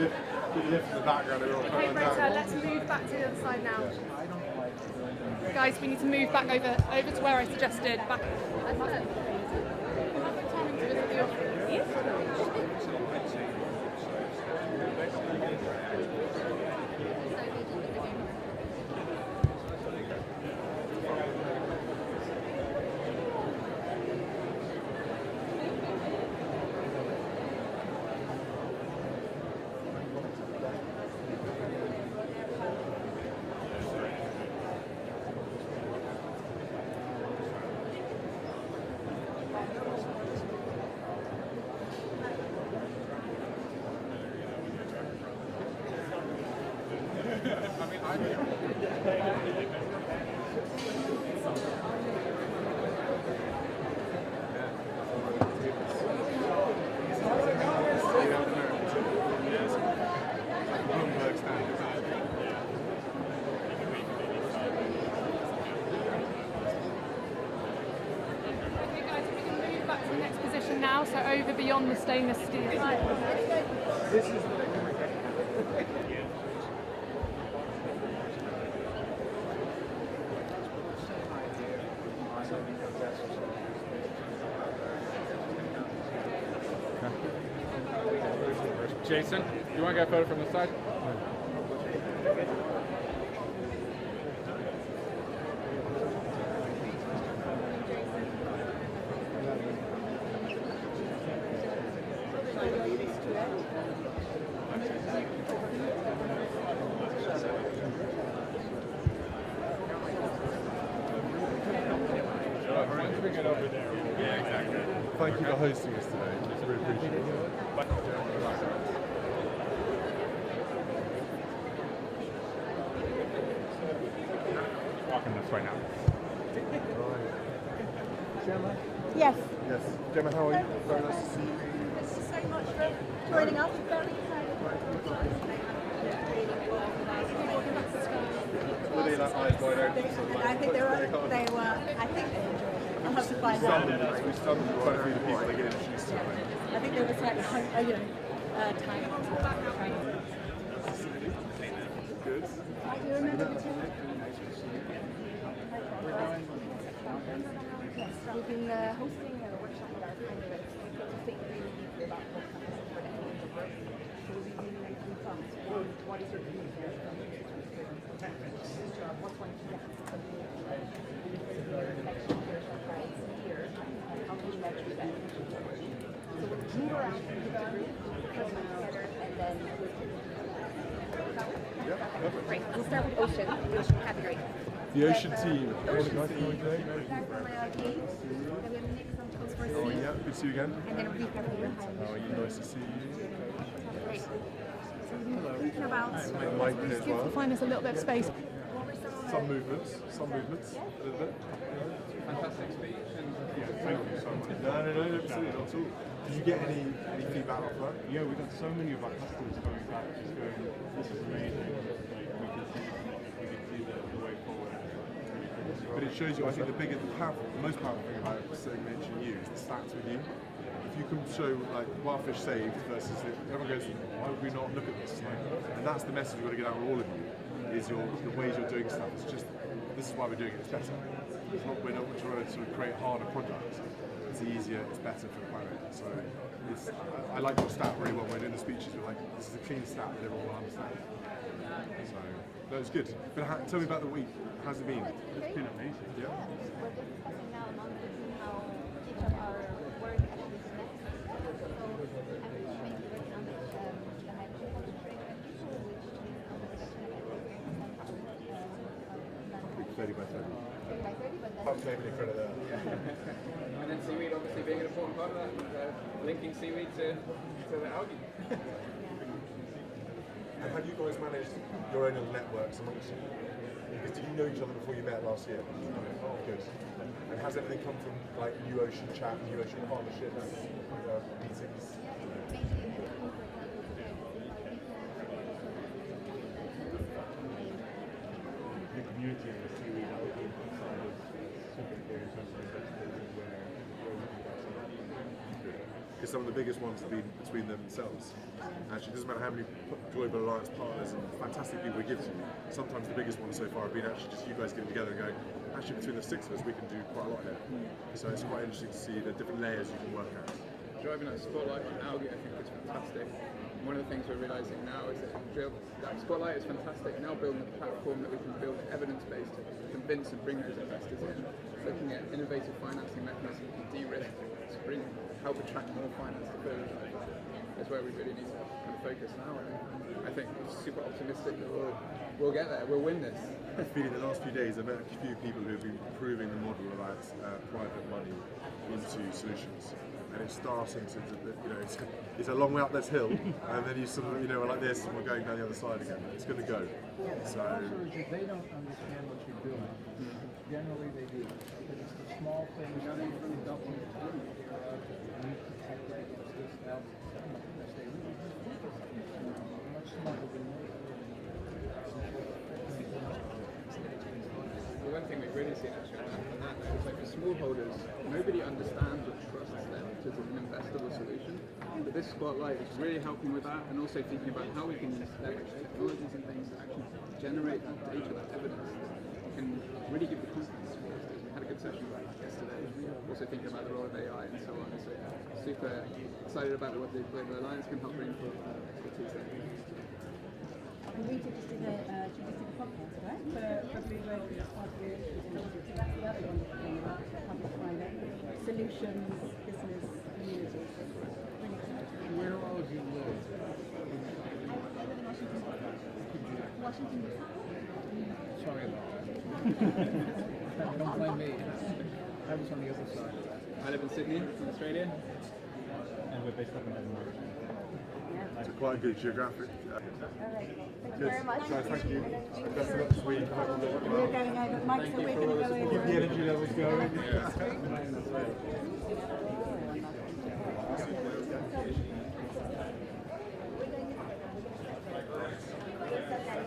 lift in the background. Okay, Rita, let's move back to the other side now. Guys, we need to move back over to where I suggested. Back. Bloomberg standards. Okay, guys, we can move back to the next position now. So over beyond the stainless steel. This is Jason, you want to get a photo from the side? Once we get over there. Yeah, exactly. Thank you for hosting us today. It's really appreciated. Walking this way now. Gemma? Yes. Yes. Gemma, how are you? Very nice to see you. Thank you so much for joining us. Very Were they like eyes wide open? Sort of like, I think they were. I think they enjoyed it. I'll have to find out. We stunned quite a few of the people they get introduced to. I think they were slightly, tight. Good. Do you remember the two? Yes, we've been hosting a workshop with our finalists. We get to think really deeply about podcasts for the end of the break. So we'll be really making fun. What is your view here? What's one key Earthshot Prize here? How can you measure that? So we'll move around the group, first one together, and then great. We'll start with Ocean. That'd be great. The Ocean team. Ocean team. Oh, yeah, good to see you again. And then a recap of your time. How are you? Nice to see you. Great. So we've been thinking about Mike here as well. Find us a little bit of space. Some movements, a little bit. Fantastic speech. And Thank you so much. No, absolutely not at all. Did you get any feedback off that? Yeah, we got so many of our customers coming back, just going, "This is amazing." Like we can see the way forward. But it shows you, I think the most powerful thing about sitting mentioning you is the stats with you. If you can show like wild fish saved versus everyone goes, why would we not look at this? And that's the message we've got to get out with all of you, is the ways you're doing stuff. It's just, this is why we're doing it, it's better. We're not trying to sort of create harder products. It's easier, it's better for the planet. So I like your stat really well when we're doing the speeches. We're like, this is a clean stat that everyone will understand. So, no, it's good. But tell me about the week. How's it been? It's been amazing. Yeah. We're discussing now among the team how each of our work actually connects. So I'm mainly working on the dimension concentration, which is on the reduction of everything. 30 by 30. 30 by 30, but then Can't claim any credit there. And then seaweed obviously being an important part of that, linking seaweed to the algae. And have you guys managed your own little networks amongst you? Because did you know each other before you met last year? Oh, good. And has everything come from like New Ocean chat, New Ocean partnerships, meetings? The community and the seaweed algae side is super important in terms of investigating where we can get some. Because some of the biggest ones have been between themselves. Actually, it doesn't matter how many global alliance partners and fantastic people we give to you. Sometimes the biggest ones so far have been actually just you guys getting together and going, actually between the 6 of us we can do quite a lot here. So it's quite interesting to see the different layers you can work at. Driving that Spotlight on Algae, I think is fantastic. One of the things we're realising now is that Spotlight is fantastic. Now building a platform that we can build evidence based to convince and bring those investors in. Looking at innovative financing mechanisms to de-risk, to help attract more finance to build. That's where we really need to kind of focus now. And I think we're super optimistic that we'll get there. We'll win this. I feel in the last few days I've met a few people who have been proving the model about private money into solutions. And it's starting to, it's a long way up this hill, and then you sort of, we're like this, and we're going down the other side again. It's going to go. So They don't understand what you're doing. Generally, they do. Because it's the small things that they really don't want to do. We protect against this now. They really do. Much smarter than me. The one thing we've really seen actually on that note is like for smallholders, nobody understands or trusts them as an investable solution. But this Spotlight is really helping with that, and also thinking about how we can leverage technologies and things to actually generate that data, that evidence that can really give the confidence to investors. We had a good session about that yesterday. Also thinking about the role of AI and so on. So super excited about what the Alliance can help bring for expertise there. We just did a podcast, right? For Bloomberg this past year. So that's the other wonderful thing about public-private solutions, business, community. Really exciting. Where all of you live? I live in Washington, D.C. Sorry about that. Don't blame me. I was on the other side of that. I live in Sydney, in Australia. And we're based up in Edinburgh. it's quite a good geographic. All right. Thank you very much. Guys, thank you. And Best of luck this week. We're going over. Mike, so we're going to go over. Keep the energy levels going.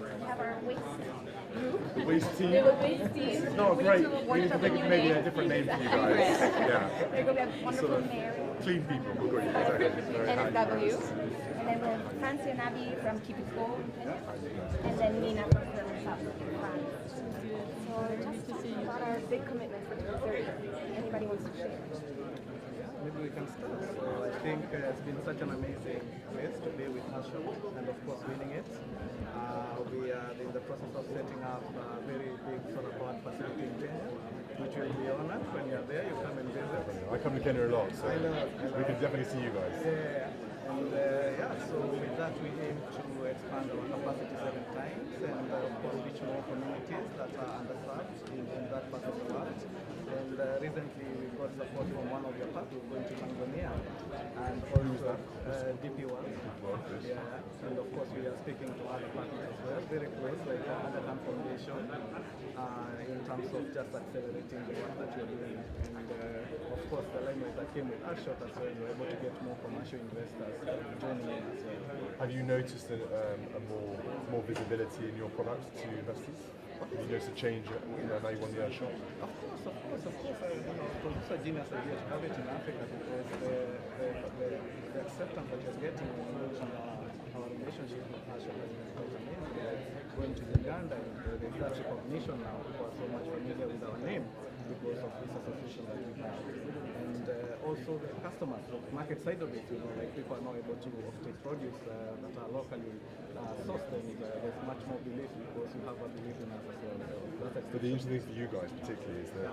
we have our waste group. The waste team. The waste team. It's not great. We need to think of maybe a different name for you guys. Yeah. We're going to have wonderful Sort of Mary. clean people. We're great. Exactly. Very happy NSW. guys. And then we have Francie and Abby from Keep It Cool in Kenya. And then Nina from Earthshot Prize. So just about our big commitment for 2030. Anybody wants to share? Maybe we can start. So I think it's been such an amazing race to be with Earthshot and of course winning it. We are in the process of setting up a very big solar powered facility in Kenya, which will be honored when you're there. You come and visit. I come to Kenya a lot, so I know. we can definitely see you guys. Yeah. And so with that we aim to expand our capacity 7 times and of course reach more communities that are underserved in that part of the world. And recently we got support from one of your partners going to Tanzania and also DP World. Yeah. And of course we are speaking to other partners as well, very close, like the Underhand Foundation, in terms of just accelerating the work that you're doing. And of course the limelight that came with Earthshot as well, we're able to get more commercial investors joining in as well. Have you noticed a more visibility in your product to investors? Have you noticed a change now you won the Earthshot? Of course. Producer Genius idea to have it in Africa because the acceptance that you're getting when you mention our relationship with Earthshot has been quite amazing. Like going to Uganda, there's that recognition now. People are so much familiar with our name because of this association that we have. And also the customers, the market side of it, like people are now able to offtake produce that are locally sourced, and there's much more belief because you have a belief in us as well. So that's But the interesting thing for you guys particularly is that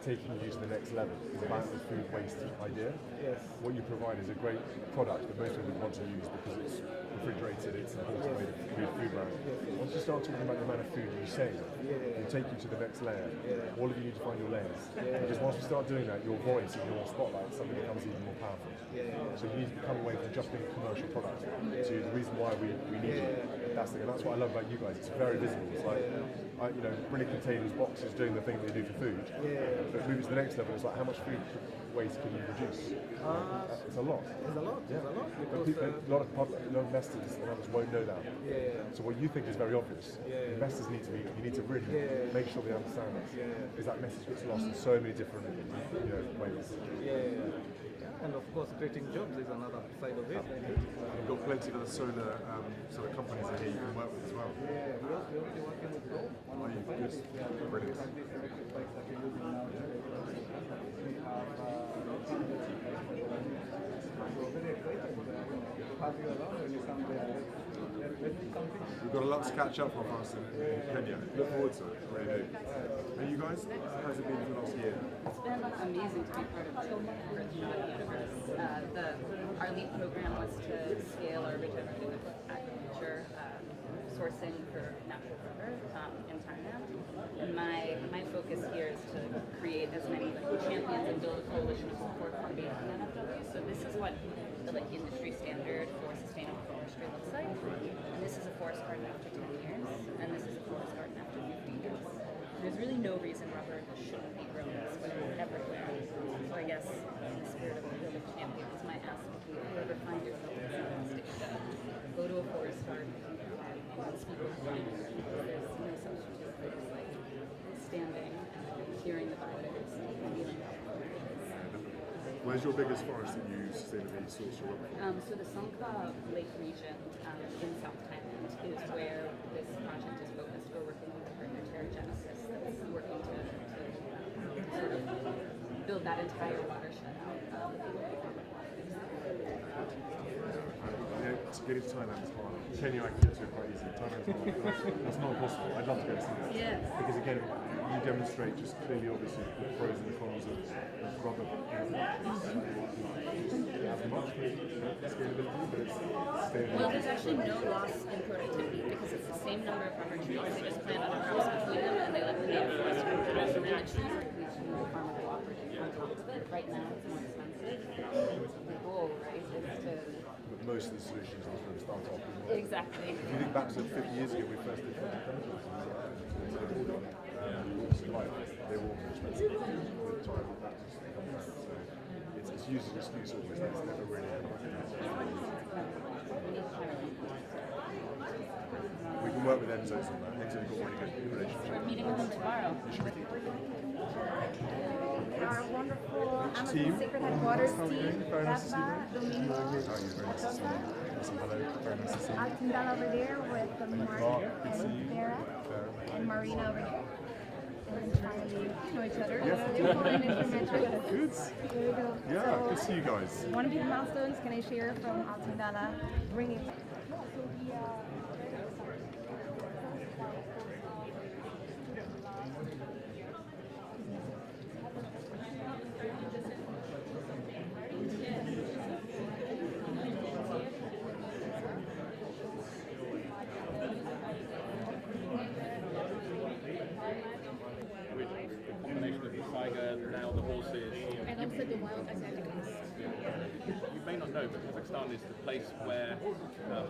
taking you to the next level is about the food waste idea. Yes. What you provide is a great product that most people want to use because it's refrigerated, it's an important way to food around. Once you start talking about the amount of food you save, it'll take you to the next layer. All of you need to find your layers. Because once we start doing that, your voice and your spotlight suddenly becomes even more powerful. So you need to come away from just being a commercial product to the reason why we need you. That's what I love about you guys. It's very visible. It's like, brilliant containers, boxes, doing the thing they do for food. But moving to the next level, it's like how much food waste can you reduce? It's a lot. It's a lot. It's a lot. But Because, a lot of investors and others won't know that. So what you think is very obvious. Investors need to you need to really make sure they understand this. Because that message gets lost in so many different ways. And of course, creating jobs is another side of it. You've got plenty of other solar sort of companies in here you can work with as well. We're also working with Go. Are you good? Brilliant. We've got a lot to catch up on us in Kenya. Look forward to it, really do. And you guys, how's it been for the last year? It's been amazing to be part of the Earthshot Universe. Our lead program was to scale our regenerative agriculture sourcing for natural rubber in Thailand. And my focus here is to create as many champions and build a coalition of support for farm-based NFW. So this is what the industry standard for sustainable forestry looks like. And this is a forest garden after 10 years, and this is a forest garden after 50 years. There's really no reason rubber shouldn't be grown this way everywhere. So I guess in the spirit of building champions, my ask if you ever find yourself in Southeast Asia, go to a forest garden and speak with nature. There's no substitute for just standing, hearing the birds, and feeling the birds. Where's your biggest forest that you sustainably source your rubber from? So the Songkla Lake region in South Thailand is where this project is focused. We're working with a partner, Genesis, that's working to sort of build that entire watershed out. To get into Thailand is hard. Kenya I can get to quite easily. Thailand's hard. That's not impossible. I'd love to go see that. Yes. Because again, you demonstrate just clearly, obviously, the pros and the cons of rubber. As much scalability, but it's sustainable. Well, there's actually no loss in productivity because it's the same number of rubber trees. They just plant on a cross between them and they let the native forest grow. And then the trees are increasing the farmer cooperative on top of it. Right now it's more expensive. The goal, right, is to... But most of the solutions are from start off. Exactly. If you think back to 50 years ago, we first did chemicals. They were all more expensive. With time, that just comes back. So it's used as an excuse always. It's never really we can work with Enzo's on that. Enzo's got a really good relationship. We're meeting with them tomorrow. Our wonderful Which Amazon team? Secret Headquarters How are you team, doing? Very nice to see you. Baba, Domingo, How are you? Very nice to see you. Awesome. Hello. Very nice to see you. Altindal over there with the Mark Good to see you. and Vera, Fair. and Marina over here. And finally, you know each other. Yes, They're calling it from Metric. Good. There we go. Yeah, good to see you guys. One of the milestones, can I share from Altindala? Bring it. Combination of the tiger, now the horses. And also the wild Asiaticus. You may not know, but Kazakhstan is the place where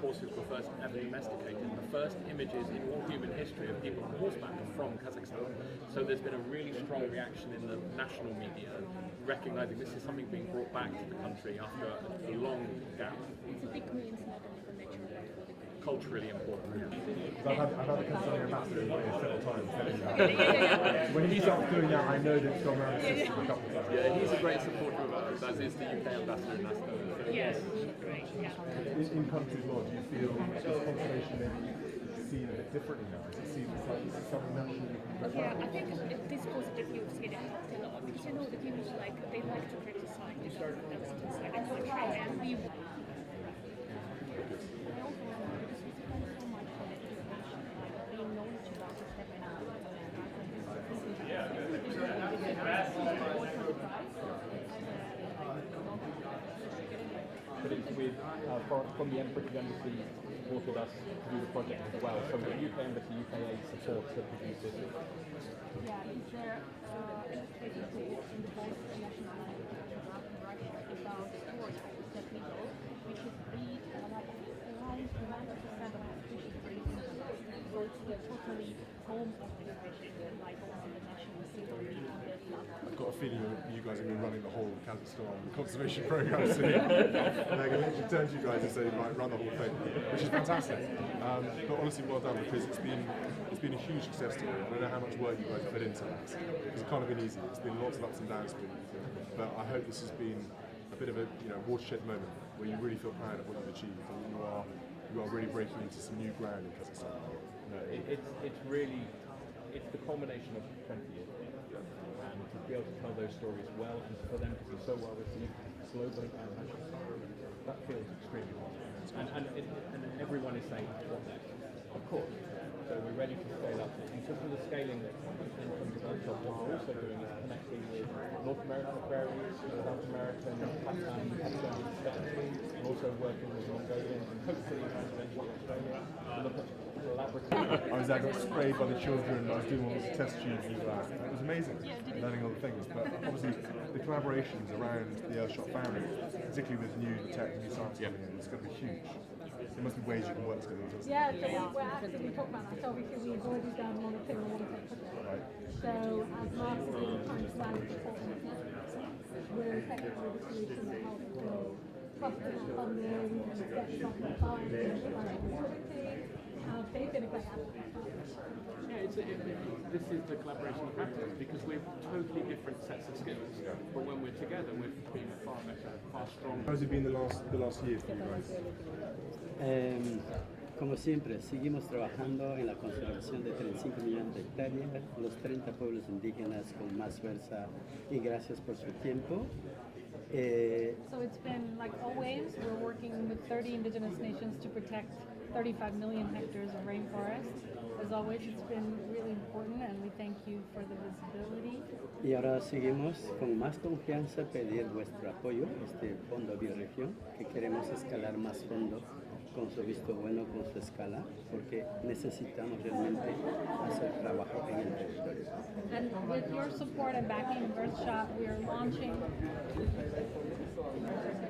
horses were first ever domesticated. The first images in all human history of people on horseback are from Kazakhstan. So there's been a really strong reaction in the national media, recognizing this is something being brought back to the country after a long gap. It's a big coincidence for nature. Culturally important. I've had a Tanzania ambassador in my ear several times telling me that. When he starts doing that, I know that it's gone around the system a couple of times. Yeah, he's a great supporter of ours, as is the UK ambassador in Aston. So Yes, great. Yeah. In country as well, do you feel this conservation maybe seen a bit differently now? Is it seen as like something naturally? Yeah, I think this positive you've seen it a lot because you know the people they like to criticize the government inside the country and we But it's with, from the British Embassy supported us to do the project as well. So the UK Embassy, UK Aid supports the producers. Yeah, is there basically in the both national program in Russia about sport that we do, which is breed around 90% of species breed. So or it's the totally home of the exhibition, like also the national single meet on the club? I've got a feeling you guys are going to be running the whole Kazakhstan conservation program soon. And they're going to literally turn to you guys and say, right, run the whole thing, which is fantastic. But honestly, well done, because it's been a huge success story. I don't know how much work you guys have put into that, because it's kind of been easy. It's been lots of ups and downs for you. But I hope this has been a bit of a watershed moment where you really feel proud of what you've achieved, and you are really breaking into some new ground in Kazakhstan. No, it's really the culmination of 20 years, and to be able to tell those stories well, and for them to be so well received globally and nationally, that feels extremely positive. And everyone is saying, what next? Of course. So we're ready to scale up. In terms of the scaling in terms of Earthshot, what we're also doing is connecting with North American aquariums, South American, and also working with Mongolians and hopefully eventually Australia to look at collaborative. I was there, got sprayed by the children, I was doing all these test tubes and all that. It was amazing, learning all the things. But obviously, the collaborations around the Earthshot family, particularly with new tech and new science coming in, it's going to be huge. There must be ways you can work together. Yeah, so we're actively talking about that. So obviously we've already done one or two projects. Right. So as marketing and trying to land performance, we're effectively the solution that helps build customer funding, get customer buying, liquidity. They've been a great asset. Yeah, this is the collaboration of practice, because we're totally different sets of skills, but when we're together, we're being far better, far stronger. How's it been the last year for you guys? Como siempre, seguimos trabajando en la conservación de 35 millones de hectáreas, los 30 pueblos indígenas con más fuerza, y gracias por su tiempo. So it's been, like always, we're working with 30 indigenous nations to protect 35 million hectares of rainforest. As always, it's been really important, and we thank you for the visibility. Y ahora seguimos con más confianza pedir vuestro apoyo, este fondo bioregión, que queremos escalar más fondos con su visto bueno, con su escala, porque necesitamos realmente hacer trabajo en el territorio. And with your support and backing of Earthshot, we are launching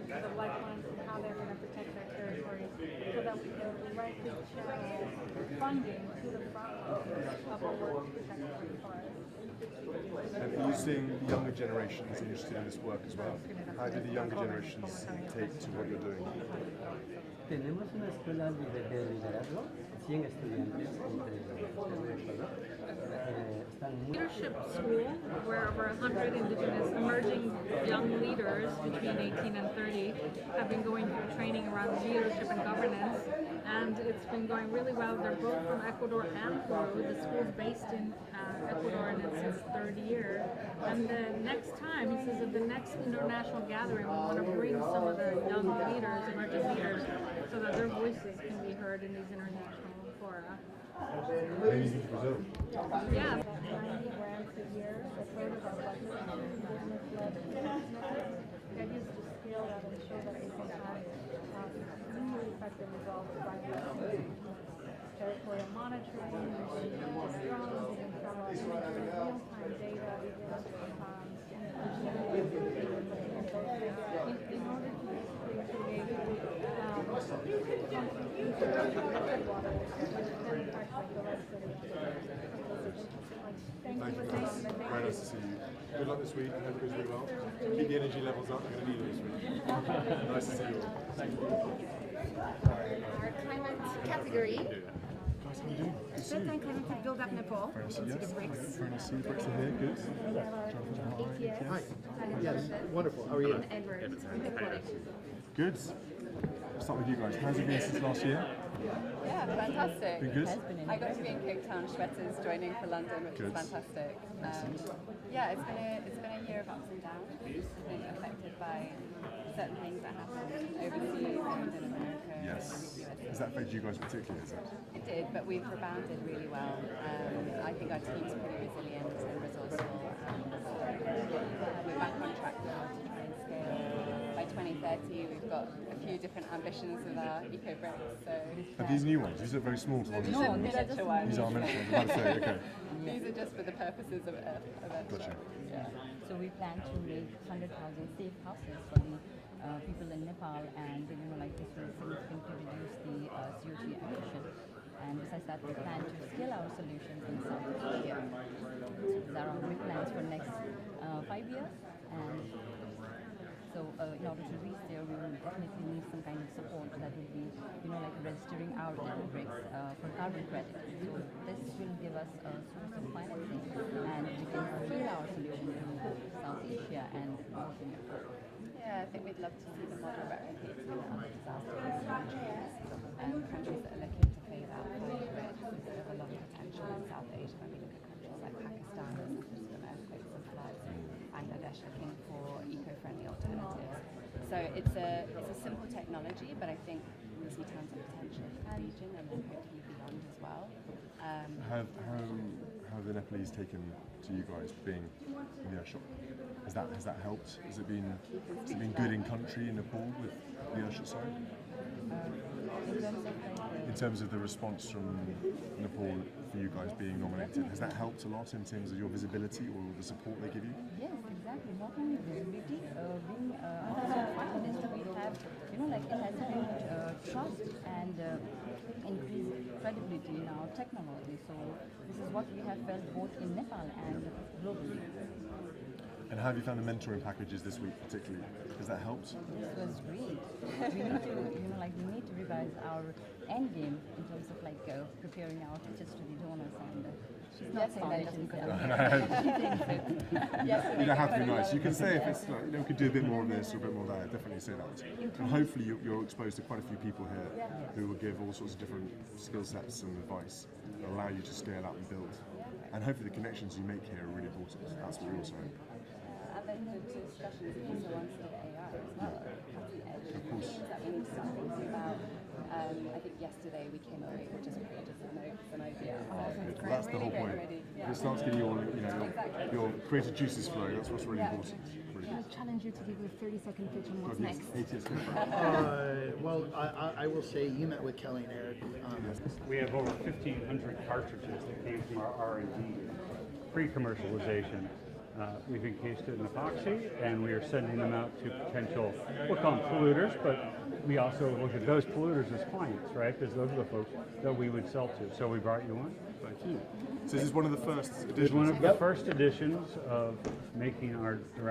the lifelines and how they're going to protect their territories, so that we can directly channel funding to the front lines of our work to protect the forest. And are you seeing the younger generations interested in this work as well? How do the younger generations take to what you're doing? Tenemos una escuela de liderazgo, 100 estudiantes entre Ecuador. Leadership school, where over 100 indigenous emerging young leaders between 18 and 30 have been going through training around leadership and governance, and it's been going really well. They're both from Ecuador and Peru. The school's based in Ecuador, and it's its third year. And the next time, he says, at the next international gathering, we want to bring some of the young leaders, emerging leaders, so that their voices can be heard in these international fora. Maybe you can Brazil. Yeah. 90 grants a year, a third of our budget is business-led businesses. The idea is to scale that and show that we can have really effective results by territorial monitoring, drones, and real-time data, in order to create Thank you guys. Very nice to see you. Good luck this week. I hope it goes really well. Keep the energy levels up. We're going to need it this week. Nice to see you all. Thank you. Our climate category. Guys, how are you doing? Good to see you. Certain climate build up Nepal. Very nice to see You you. can see the bricks. Very nice to see you. Bricks are here. Good. ATS. Hi. Yes, wonderful. How are you? And Edwards. Good. I'll start with you guys. How's it been since last year? Yeah, fantastic. Been good? I got to be in Cape Town, Schwetzers joining for London, which Good. was fantastic. Yeah, it's been a year of ups and downs. I think affected by certain things that happened overseas and in America. Yes. Has that affected you guys particularly? Is it? It did, but we've rebounded really well. I think our team's pretty resilient and resourceful, and we're back on track now to try and scale. By 2030, we've got a few different ambitions with our eco bricks. So Are these new ones? These are very small ones. these are miniature ones. These are miniature ones. I was about to say, okay. These are just for the purposes of Earthshot. Gotcha. Yeah. So we plan to make 100,000 safe houses for the people in Nepal, and like this will significantly reduce the CO2 emission. And besides is that we plan to scale our solutions in Southeast Asia. So there are big plans for next 5 years, and so in order to reach there, we will definitely need some kind of support that would be, like registering our eco-bricks for carbon credit. So this will give us a source of financing, and we can scale our solution in South Asia and North America. Yeah, I think we'd love to see the model replicated in other disaster-risk countries and countries that are looking to phase out carbon credits. There's a lot of potential in South Asia when we look at countries like Pakistan and from earthquakes and floods, and Bangladesh looking for eco-friendly alternatives. So it's a simple technology, but I think we see tons of potential in the region and then hopefully beyond as well. How have the Nepalese taken to you guys being in the Earthshot? Has that helped? Has it been good in country in Nepal with the Earthshot side? In terms of the response from Nepal for you guys being nominated, has that helped a lot in terms of your visibility or the support they give you? Yes, exactly. Not only visibility, being a finalist, we have, it has built trust and increased credibility in our technology. So this is what we have felt both in Nepal and globally. And how have you found the mentoring packages this week particularly? Has that helped? This was great. We need to, we need to revise our end game in terms of preparing our pitches to the donors, and she's not saying that doesn't You don't have to be nice. You can say if it's like, we could do a bit more of this or a bit more of that. Definitely say that. And hopefully you're exposed to quite a few people here who will give all sorts of different skill sets and advice that allow you to scale up and build. And hopefully the connections you make here are really important. That's what we also hope. And then the discussions also on sort of AI as well, cutting edge things that we need to start thinking about. I think yesterday we came away with just pages of notes and ideas. Well, that's the whole point. If it starts getting your creative juices flowing, that's what's really important. Can I challenge you to give a 30-second pitch on what's next? Well, I will say you met with Kelly and Eric. We have over 1,500 cartridges that came from our R&D pre-commercialization. We've encased it in epoxy, and we are sending them out to potential, we'll call them polluters, but we also look at those polluters as clients, right? Because those are the folks that we would sell to. So we brought you one. Thank you. So this is one of the first editions? It's one of the first editions of making our direct